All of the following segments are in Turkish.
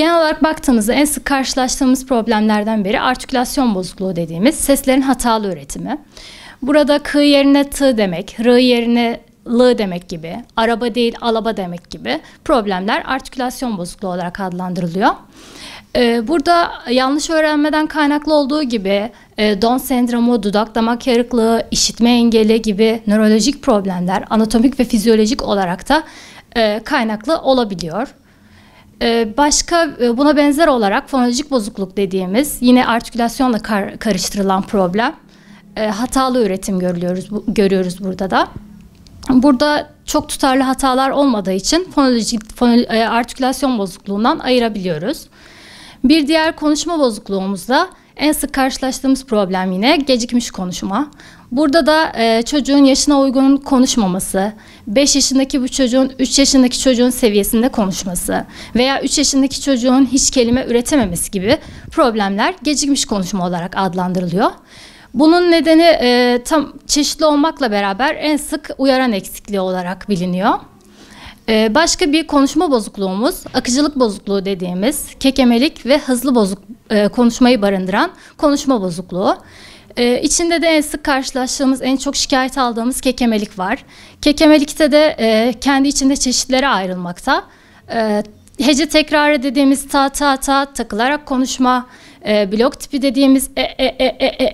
Genel olarak baktığımızda en sık karşılaştığımız problemlerden biri artikülasyon bozukluğu dediğimiz seslerin hatalı üretimi. Burada k yerine t demek, r yerine l demek gibi, araba değil alaba demek gibi problemler artikülasyon bozukluğu olarak adlandırılıyor. Burada yanlış öğrenmeden kaynaklı olduğu gibi Down sendromu, dudak damak yarıklığı, işitme engeli gibi nörolojik problemler anatomik ve fizyolojik olarak da kaynaklı olabiliyor. Başka buna benzer olarak fonolojik bozukluk dediğimiz yine artikülasyonla karıştırılan problem, hatalı üretim görüyoruz burada da. Burada çok tutarlı hatalar olmadığı için artikülasyon bozukluğundan ayırabiliyoruz. Bir diğer konuşma bozukluğumuzda en sık karşılaştığımız problem yine gecikmiş konuşma. Burada da çocuğun yaşına uygun konuşmaması, 5 yaşındaki bu çocuğun 3 yaşındaki çocuğun seviyesinde konuşması veya 3 yaşındaki çocuğun hiç kelime üretememesi gibi problemler gecikmiş konuşma olarak adlandırılıyor. Bunun nedeni tam çeşitli olmakla beraber en sık uyaran eksikliği olarak biliniyor. Başka bir konuşma bozukluğumuz akıcılık bozukluğu dediğimiz kekemelik ve hızlı konuşmayı barındıran konuşma bozukluğu. İçinde de en sık karşılaştığımız, en çok şikayet aldığımız kekemelik var. Kekemelikte de kendi içinde çeşitlere ayrılmakta. Hece tekrarı dediğimiz ta takılarak konuşma, blok tipi dediğimiz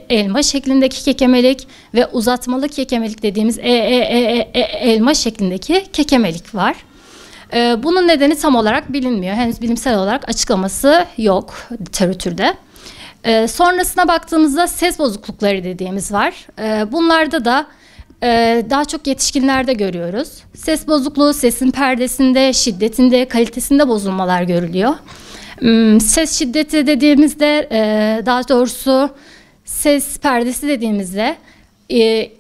elma şeklindeki kekemelik ve uzatmalı kekemelik dediğimiz elma şeklindeki kekemelik var. Bunun nedeni tam olarak bilinmiyor. Henüz bilimsel olarak açıklaması yok literatürde. Sonrasına baktığımızda ses bozuklukları dediğimiz var. Bunlarda da daha çok yetişkinlerde görüyoruz. Ses bozukluğu, sesin perdesinde, şiddetinde, kalitesinde bozulmalar görülüyor. Ses şiddeti dediğimizde, daha doğrusu ses perdesi dediğimizde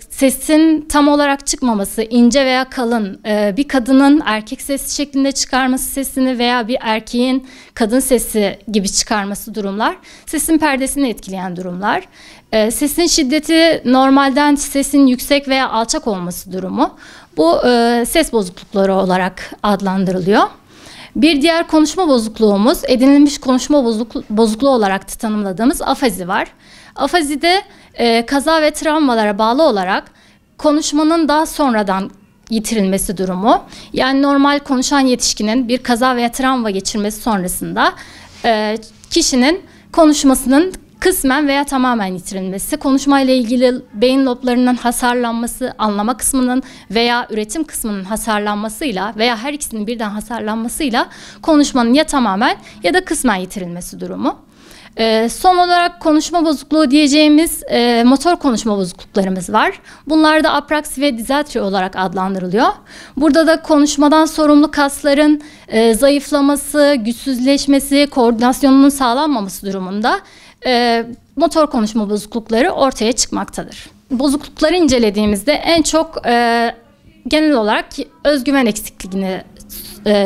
sesin tam olarak çıkmaması, ince veya kalın, bir kadının erkek sesi şeklinde çıkarması sesini veya bir erkeğin kadın sesi gibi çıkarması durumlar, sesin perdesini etkileyen durumlar. Sesin şiddeti normalden sesin yüksek veya alçak olması durumu, bu ses bozuklukları olarak adlandırılıyor. Bir diğer konuşma bozukluğumuz edinilmiş konuşma bozukluğu olarak tanımladığımız afazi var. Afazide kaza ve travmalara bağlı olarak konuşmanın daha sonradan yitirilmesi durumu. Yani normal konuşan yetişkinin bir kaza veya travma geçirmesi sonrasında kişinin konuşmasının kısmen veya tamamen yitirilmesi, konuşmayla ilgili beyin loblarının hasarlanması, anlama kısmının veya üretim kısmının hasarlanmasıyla veya her ikisinin birden hasarlanmasıyla konuşmanın ya tamamen ya da kısmen yitirilmesi durumu. Son olarak konuşma bozukluğu diyeceğimiz motor konuşma bozukluklarımız var. Bunlar da apraksi ve dizatri olarak adlandırılıyor. Burada da konuşmadan sorumlu kasların zayıflaması, güçsüzleşmesi, koordinasyonunun sağlanmaması durumunda motor konuşma bozuklukları ortaya çıkmaktadır. Bozuklukları incelediğimizde en çok genel olarak özgüven eksikliğini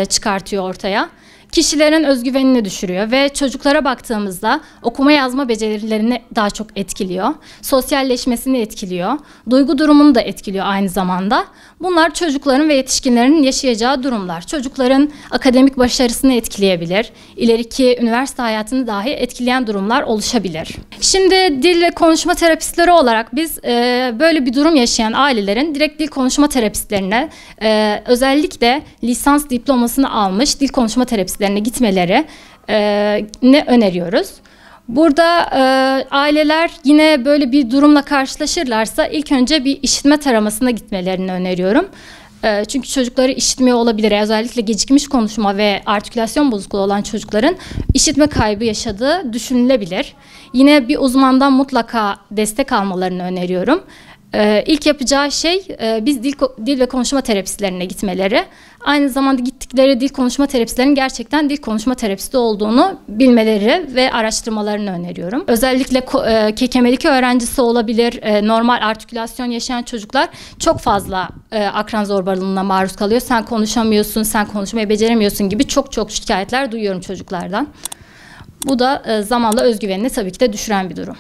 çıkartıyor ortaya. Kişilerin özgüvenini düşürüyor ve çocuklara baktığımızda okuma yazma becerilerini daha çok etkiliyor. Sosyalleşmesini etkiliyor. Duygu durumunu da etkiliyor aynı zamanda. Bunlar çocukların ve yetişkinlerin yaşayacağı durumlar. Çocukların akademik başarısını etkileyebilir. İleriki üniversite hayatını dahi etkileyen durumlar oluşabilir. Şimdi dil ve konuşma terapistleri olarak biz böyle bir durum yaşayan ailelerin direkt dil konuşma terapistlerine özellikle lisans diplomasını almış dil konuşma terapistlerine gitmeleri ne öneriyoruz. Burada aileler yine böyle bir durumla karşılaşırlarsa ilk önce bir işitme taramasına gitmelerini öneriyorum. Çünkü çocukları işitmiyor olabilir. Özellikle gecikmiş konuşma ve artikülasyon bozukluğu olan çocukların işitme kaybı yaşadığı düşünülebilir. Yine bir uzmandan mutlaka destek almalarını öneriyorum. İlk yapacağı şey biz dil ve konuşma terapistlerine gitmeleri. Aynı zamanda gittikleri dil konuşma terapistlerinin gerçekten dil konuşma terapisti olduğunu bilmeleri ve araştırmalarını öneriyorum. Özellikle kekemelik öğrencisi olabilir, normal artikülasyon yaşayan çocuklar çok fazla akran zorbalığına maruz kalıyor. Sen konuşamıyorsun, sen konuşmayı beceremiyorsun gibi çok şikayetler duyuyorum çocuklardan. Bu da zamanla özgüvenini tabii ki de düşüren bir durum.